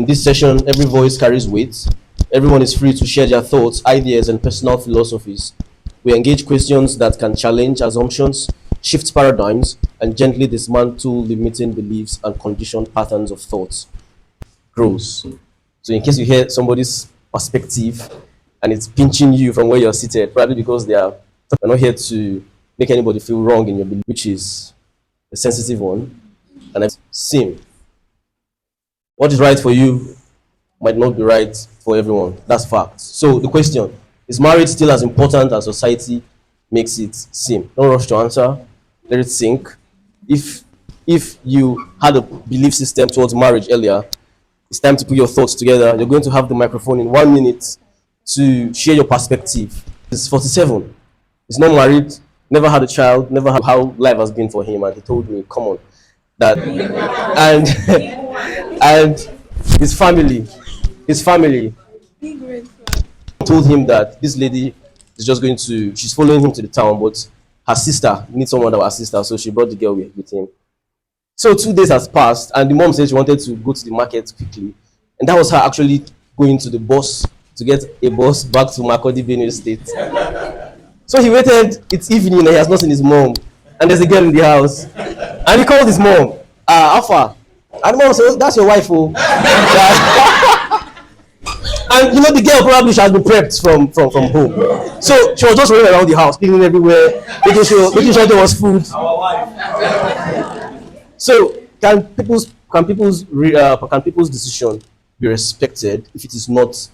In this session, every voice carries weight. Everyone is free to share their thoughts, ideas, and personal philosophies. We engage questions that can challenge assumptions, shift paradigms, and gently dismantle limiting beliefs and conditioned patterns of thoughts. Grows. So, in case you hear somebody's perspective and it's pinching you from where you're seated, probably because we're not here to make anybody feel wrong in your belief, which is a sensitive one. And I've seen what is right for you might not be right for everyone. That's fact. So the question is: marriage still as important as society makes it seem? Don't rush to answer. Let it sink. If you had a belief system towards marriage earlier, it's time to put your thoughts together. You're going to have the microphone in 1 minute to share your perspective. He's 47. He's not married, never had a child, never had how life has been for him. And he told me, come on, that and and his family told him that this lady is just she's following him to the town, but her sister needs someone that will assist her, so she brought the girl with him. So 2 days has passed, and the mom said she wanted to go to the market quickly, and that was her actually going to the bus to get a bus back to Makodi, Benue State. So he waited. It's evening, and he has not seen his mom, and there's a girl in the house, and he called his mom. Alpha, and the mom said, "That's your wife, oh." And the girl probably she has been prepped from home, so she was just running around the house, cleaning everywhere, making sure there was food. So can people's decision be respected if it is not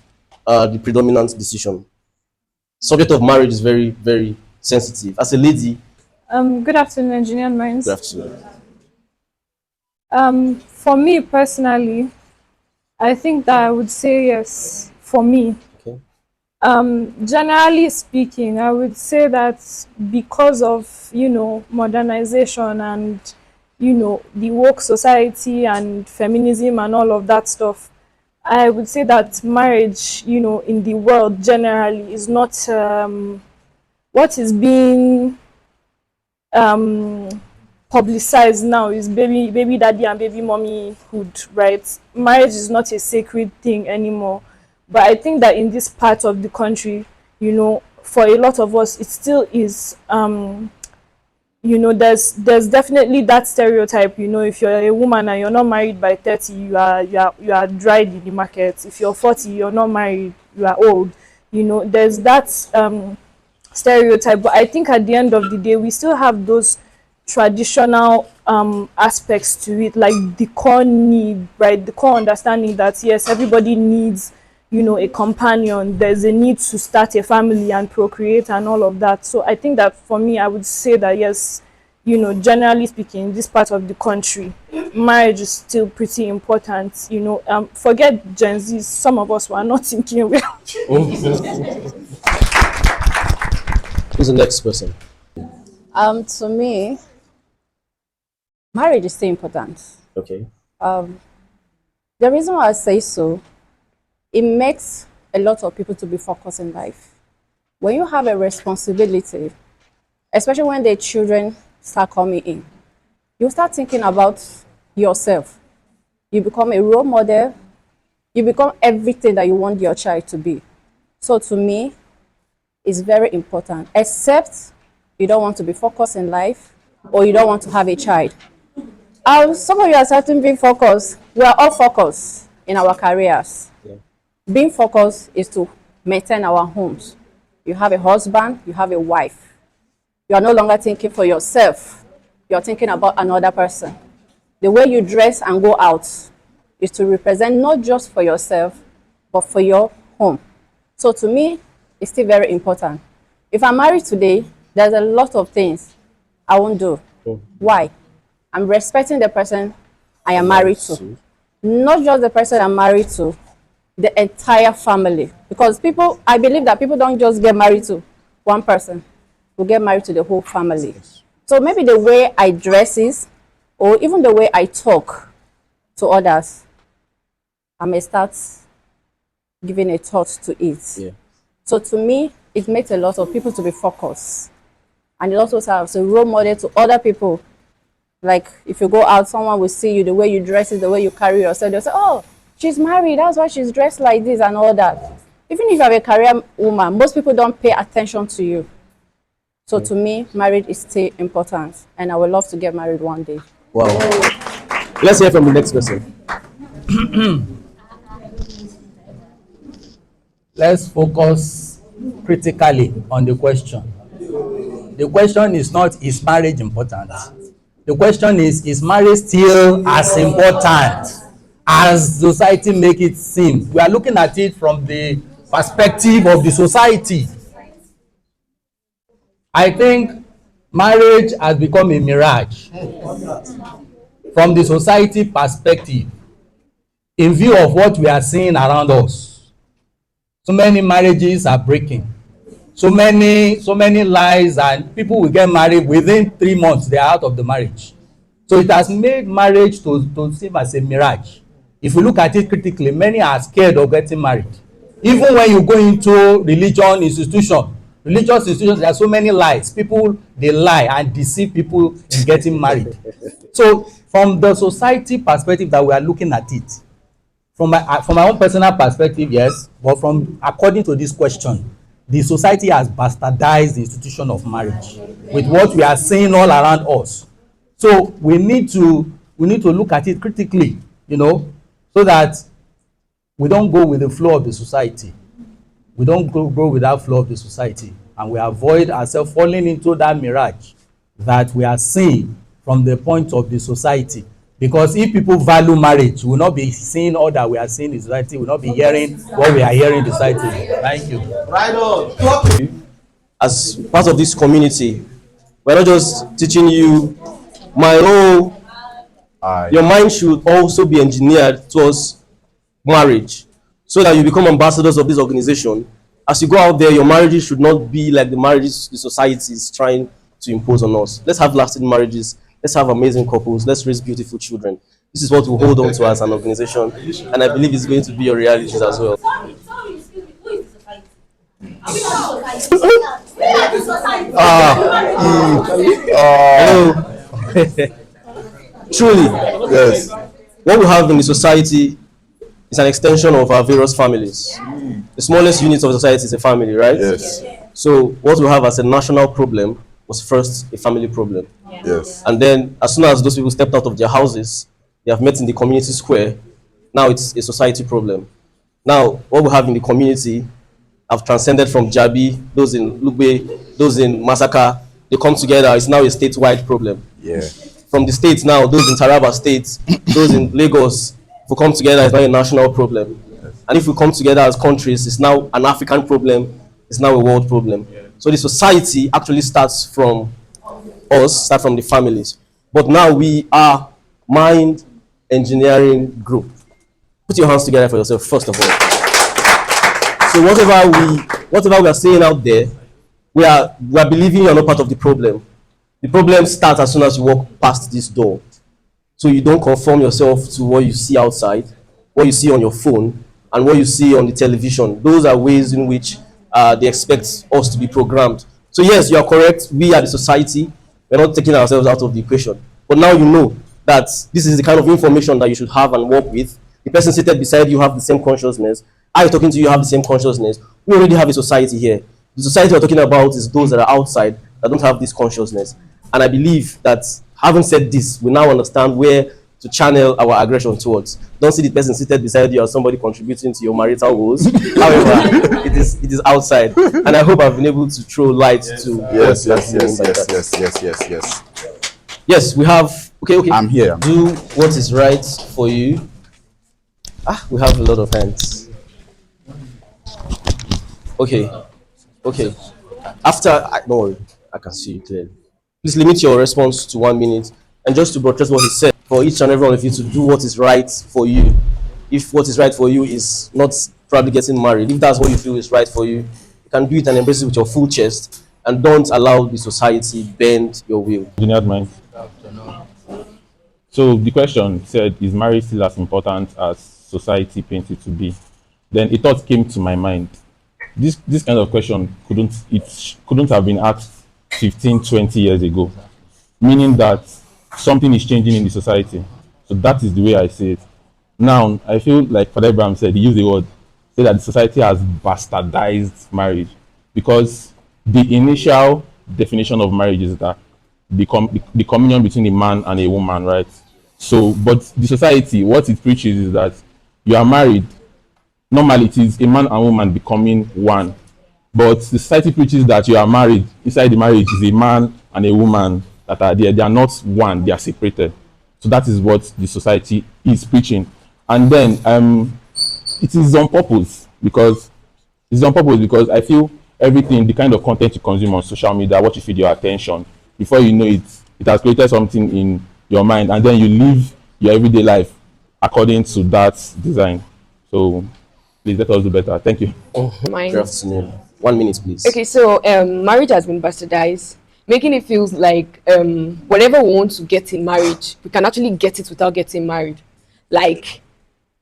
the predominant decision? Subject of marriage is very, very sensitive. As a lady, Good afternoon, engineer minds. you have to. For me personally, I think that I would say yes. For me, Okay. generally speaking, I would say that because of modernization and the woke society and feminism and all of that stuff, I would say that marriage, in the world generally is not what is being publicized now is baby daddy and baby mommyhood, right? Marriage is not a sacred thing anymore. But I think that in this part of the country, for a lot of us, it still is. There's definitely that stereotype. If you're a woman and you're not married by 30, you are dried in the market. If you're 40, you're not married, you are old. There's that stereotype. But I think at the end of the day, we still have those traditional aspects to it, like the core need, right? The core understanding that yes, everybody needs a companion. There's a need to start a family and procreate and all of that. So I think that for me, I would say that yes, generally speaking, in this part of the country, marriage is still pretty important. Forget Gen Z. Some of us were not thinking well. Who's the next person? To me, marriage is still important. Okay. The reason why I say so, it makes a lot of people to be focused in life. When you have a responsibility, especially when the children start coming in, you start thinking about yourself. You become a role model. You become everything that you want your child to be. So to me, it's very important, except you don't want to be focused in life or you don't want to have a child. Some of you are starting being focused. We are all focused in our careers. Yeah. Being focused is to maintain our homes. You have a husband, you have a wife. You are no longer thinking for yourself. You're thinking about another person. The way you dress and go out is to represent not just for yourself, but for your home. So to me, it's still very important. If I'm married today, there's a lot of things I won't do. Why? I'm respecting the person I am married to. Not just the person I'm married to, the entire family. Because I believe that people don't just get married to one person. We get married to the whole family. So maybe the way I dress is, or even the way I talk to others, I may start giving a thought to it. Yeah. So to me, it makes a lot of people to be focused. And it also serves as a role model to other people. Like if you go out, someone will see you, the way you dress is, the way you carry yourself. They'll say, oh, She's married, that's why she's dressed like this and all that. Even if you're a career woman, most people don't pay attention to you. So to me, marriage is still important, and I would love to get married one day. Wow. Let's hear from the next person. Let's focus critically on the question. The question is not, is marriage important? The question is marriage still as important as society make it seem? We are looking at it from the perspective of the society. I think marriage has become a mirage from the society perspective in view of what we are seeing around us. So many marriages are breaking. So many lies, and people will get married within 3 months, they are out of the marriage. So it has made marriage to seem as a mirage. If you look at it critically, many are scared of getting married. Even when you go into religious institutions, there are so many lies. People, they lie and deceive people in getting married. So from the society perspective that we are looking at it, from my own personal perspective, yes, but from according to this question, the society has bastardized the institution of marriage with what we are seeing all around us. So we need to look at it critically, so that we don't go with the flow of the society. We don't go with that flow of the society, and we avoid ourselves falling into that mirage that we are seeing from the point of the society. Because if people value marriage, we will not be seeing all that we are seeing in society. We will not be hearing what we are hearing in society. Thank you. Right on. As part of this community, we're not just teaching you my role. Your mind should also be engineered towards marriage, so that you become ambassadors of this organization. As you go out there, your marriages should not be like the marriages the society is trying to impose on us. Let's have lasting marriages. Let's have amazing couples. Let's raise beautiful children. This is what we hold on to as an organization, and I believe it's going to be your reality as well. Truly, Yes. what we have in the society is an extension of our various families. The smallest unit of society is a family, right? Yes. So what we have as a national problem was first a family problem. Yes. And then as soon as those people stepped out of their houses, they have met in the community square. Now it's a society problem. Now what we have in the community have transcended from Jabi, those in Lugbe, those in Masaka. They come together. It's now a statewide problem. Yeah. From the states now, those in Taraba State, those in Lagos, if we come together, it's now a national problem. And if we come together as countries, it's now an African problem, it's now a world problem. So the society actually starts from us, start from the families. But now we are mind engineering group. Put your hands together for yourself, first of all. So whatever we are saying out there, we are believing you are not part of the problem. The problem starts as soon as you walk past this door. So you don't conform yourself to what you see outside, what you see on your phone, and what you see on the television. Those are ways in which they expect us to be programmed. So yes, you are correct. We are the society. We're not taking ourselves out of the equation. But now you know that this is the kind of information that you should have and work with. The person seated beside you have the same consciousness. I talking to you have the same consciousness. We already have a society here. The society we're talking about is those that are outside that don't have this consciousness. And I believe that having said this, we now understand where to channel our aggression towards. Don't see the person seated beside you as somebody contributing to your marital woes. However, it is outside. And I hope I've been able to throw light to Yes. Yes, we have okay. I'm here. Do what is right for you. We have a lot of hands. Okay. Don't worry, I can see you clearly. Please limit your response to 1 minute, and just to buttress what he said, for each and every one of you to do what is right for you. If what is right for you is not probably getting married, if that's what you feel is right for you, you can do it and embrace it with your full chest, and don't allow the society bend your will. Engineered mind. So the question said, is marriage still as important as society paints it to be? Then a thought came to my mind. This kind of question couldn't have been asked 15, 20 years ago, meaning that something is changing in the society. So that is the way I see it. Now, I feel like Father Abraham said, he used the word, say that the society has bastardized marriage because the initial definition of marriage is that the communion between a man and a woman, right? So, but the society, what it preaches is that you are married. Normally, it is a man and woman becoming one. But the society preaches that you are married. Inside the marriage is a man and a woman that are there. They are not one. They are separated. So that is what the society is preaching. And then it is on purpose because I feel everything, the kind of content you consume on social media, what you feed your attention, before you know it, it has created something in your mind, and then you live your everyday life according to that design. So please let us do better. Thank you. Good Mine. afternoon. 1 minute, please. Okay, so marriage has been bastardized, making it feels like whatever we want to get in marriage, we can actually get it without getting married. Like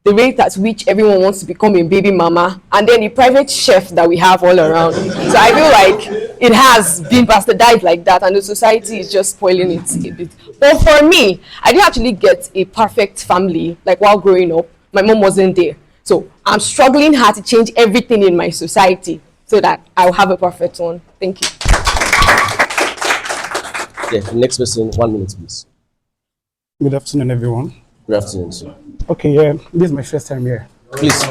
the rate at which everyone wants to become a baby mama, and then the private chef that we have all around. So I feel like it has been bastardized like that, and the society is just spoiling it a bit. But for me, I didn't actually get a perfect family. Like while growing up, my mom wasn't there, so I'm struggling hard to change everything in my society so that I'll have a perfect one. Thank you. Yeah, the next person, 1 minute, please. Good afternoon, everyone. Good afternoon, sir. Okay, yeah, this is my first time here. Please.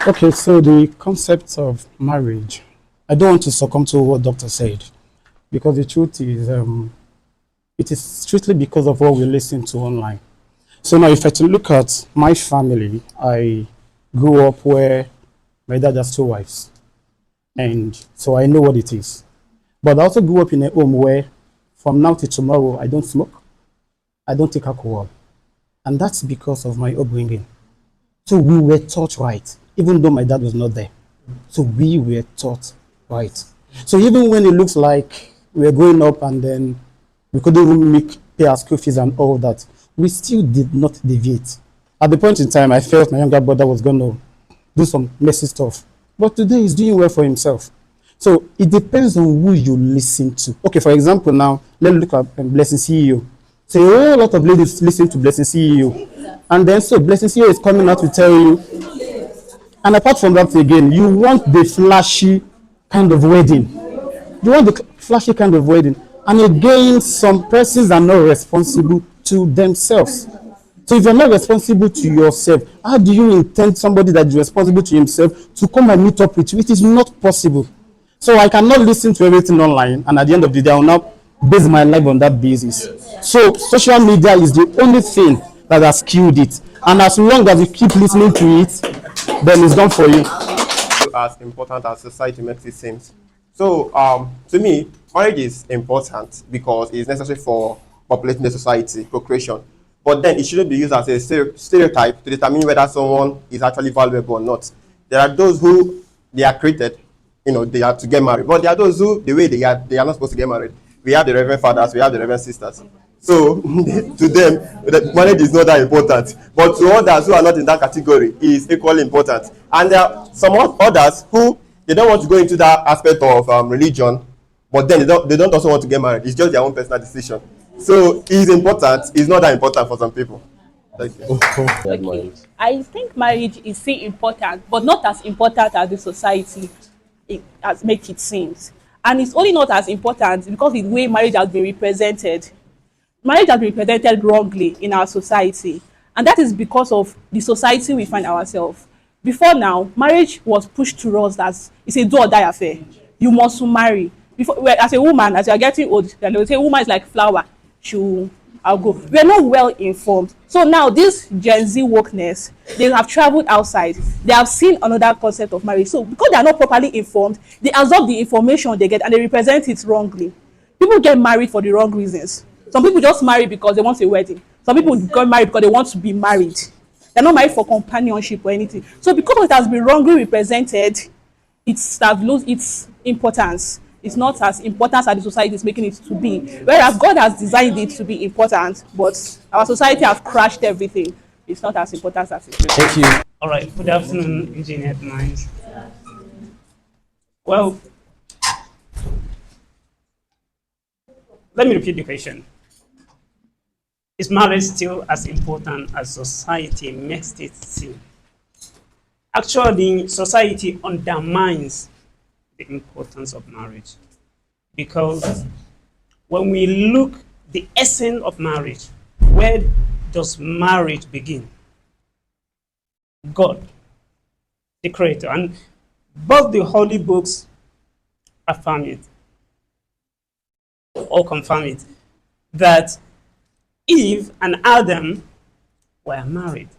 Okay, so the concept of marriage, I don't want to succumb to what doctor said, because the truth is, it is strictly because of what we listen to online. So now, if I to look at my family, I grew up where my dad has 2 wives, and so I know what it is. But I also grew up in a home where, from now to tomorrow, I don't smoke, I don't take alcohol. And that's because of my upbringing. So we were taught right, even though my dad was not there. So we were taught right. So even when it looks like we were growing up and then we couldn't even pay our school fees and all that, we still did not deviate. At the point in time, I felt my younger brother was going to do some messy stuff. But today he's doing well for himself. So it depends on who you listen to. Okay, for example, now, let's look at Blessing CEO. So a whole lot of ladies listen to Blessing CEO. And then so Blessing CEO is coming out to tell you. And apart from that again, you want the flashy kind of wedding. You want the flashy kind of wedding. And again, some persons are not responsible to themselves. So if you're not responsible to yourself, how do you intend somebody that is responsible to himself to come and meet up with you? It is not possible. So I cannot listen to everything online, and at the end of the day, I will not base my life on that basis. So social media is the only thing that has killed it. And as long as you keep listening to it, then it's done for you. As important as society makes it seem. So to me, marriage is important because it's necessary for populating the society, procreation. But then it shouldn't be used as a stereotype to determine whether someone is actually valuable or not. There are those who they are created, they are to get married. But there are those who, the way they are not supposed to get married. We have the Reverend Fathers, we have the Reverend Sisters. So to them, marriage is not that important. But to others who are not in that category, it is equally important. And there are some others who they don't want to go into that aspect of religion, but then they don't also want to get married. It's just their own personal decision. So it's important. It's not that important for some people. Thank you. Okay. I think marriage is still important, but not as important as the society has make it seems. And it's only not as important because the way marriage has been represented. Marriage has been represented wrongly in our society. And that is because of the society we find ourselves. Before now, marriage was pushed to us as it's a do or die affair. You must marry. Before, as a woman, as you are getting old, they will say woman is like flower. I'll go. We are not well informed. So now this Gen Z wokeness, they have traveled outside. They have seen another concept of marriage. So because they are not properly informed, they absorb the information they get and they represent it wrongly. People get married for the wrong reasons. Some people just marry because they want a wedding. Some people get married because they want to be married. They're not married for companionship or anything. So because it has been wrongly represented, it's have lost its importance. It's not as important as the society is making it to be. Whereas God has designed it to be important, but our society has crashed everything. It's not as important as it is. Thank you. All right. Good afternoon, Engineer Headlines. Well, let me repeat the question. Is marriage still as important as society makes it seem? Actually, society undermines the importance of marriage because when we look the essence of marriage, where does marriage begin? God, the creator, and both the holy books affirm it or confirm it that Eve and Adam were married.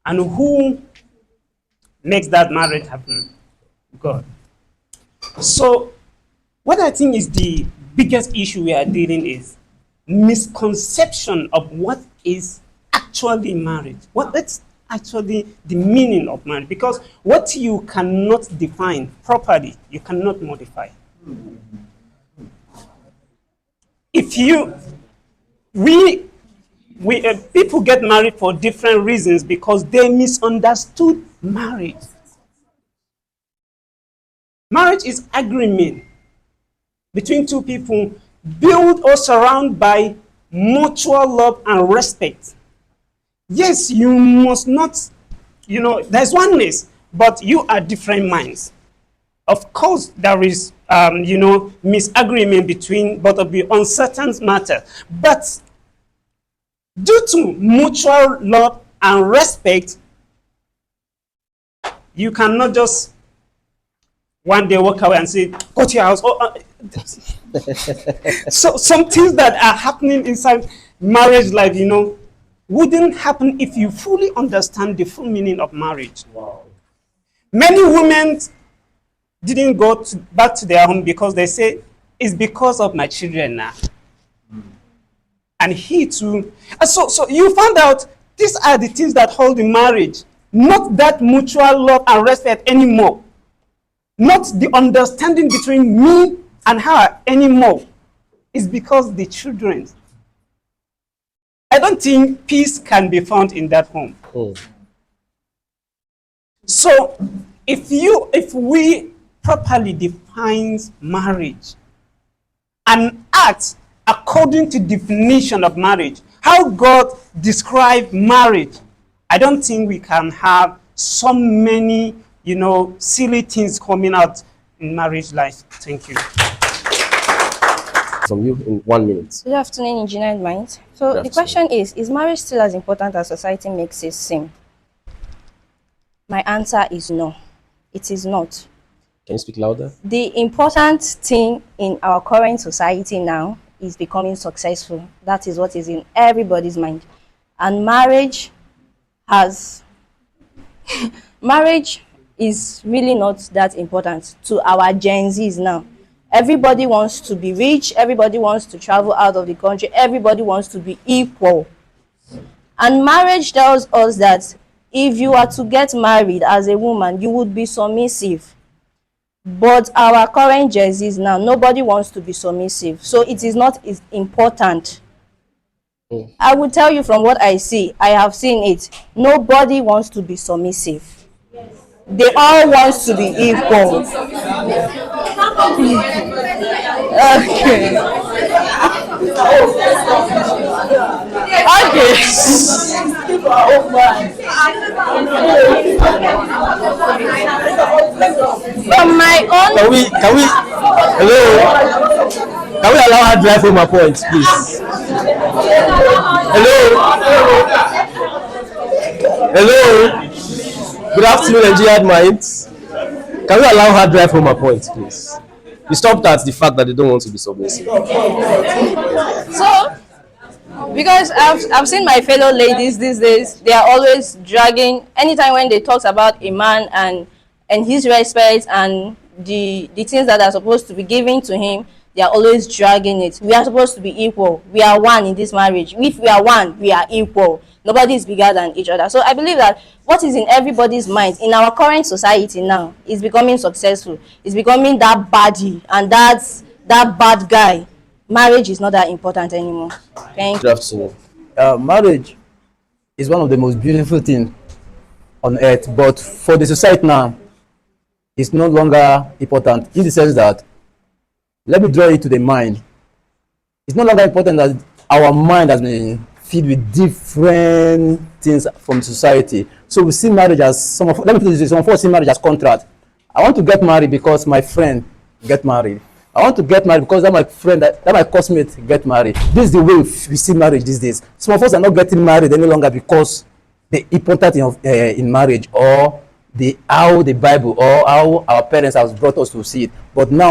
And who makes that marriage happen? God. So what I think is the biggest issue we are dealing is misconception of what is actually marriage. What's actually the meaning of marriage? Because what you cannot define properly, you cannot modify. If you, we people get married for different reasons because they misunderstood marriage. Marriage is agreement between two people built or surrounded by mutual love and respect. Yes, you must not, there's oneness, but you are different minds. Of course, there is, misagreement between both of you on certain matters. But due to mutual love and respect, you cannot just one day walk away and say, go to your house. So some things that are happening inside marriage life, wouldn't happen if you fully understand the full meaning of marriage. Wow. Many women didn't go back to their home because they say, it's because of my children now. And he too. And so you found out these are the things that hold the marriage, not that mutual love and respect anymore. Not the understanding between me and her anymore. It's because the children. I don't think peace can be found in that home. Oh. So if we properly define marriage and act according to definition of marriage, how God described marriage, I don't think we can have so many, silly things coming out in marriage life. Thank you. From you in 1 minute. Good afternoon, Engineered Minds. So the question is marriage still as important as society makes it seem? My answer is no. It is not. Can you speak louder? The important thing in our current society now is becoming successful. That is what is in everybody's mind. And marriage marriage is really not that important to our Gen Zs now. Everybody wants to be rich, everybody wants to travel out of the country, everybody wants to be equal. And marriage tells us that if you are to get married as a woman, you would be submissive. But our current Gen Zs now, nobody wants to be submissive. So it is not important. I will tell you from what I see, I have seen it. Nobody wants to be submissive. They all want to be equal. Okay. From my own. Can we? Hello. Can we allow her to drive home her points, please? Hello. Good afternoon, Engineered Minds. Can we allow her to drive home her points, please? We stopped at the fact that they don't want to be submissive. So, because I've seen my fellow ladies these days, they are always dragging, anytime when they talk about a man and his respect and the things that are supposed to be given to him, they are always dragging it. We are supposed to be equal. We are one in this marriage. If we are one, we are equal. Nobody is bigger than each other. So I believe that what is in everybody's mind in our current society now is becoming successful. It's becoming that baddie and that bad guy. Marriage is not that important anymore. Thank you. Marriage is one of the most beautiful things on earth, but for the society now, it's no longer important in the sense that, let me draw it to the mind. It's no longer important that our mind has been filled with different things from society. So we see marriage as let me put it this way, some of us see marriage as contract. I want to get married because my friend get married. I want to get married because that my friend, that my classmate get married. This is the way we see marriage these days. Some of us are not getting married any longer because the importance in marriage or how the Bible or how our parents have brought us to see it. But now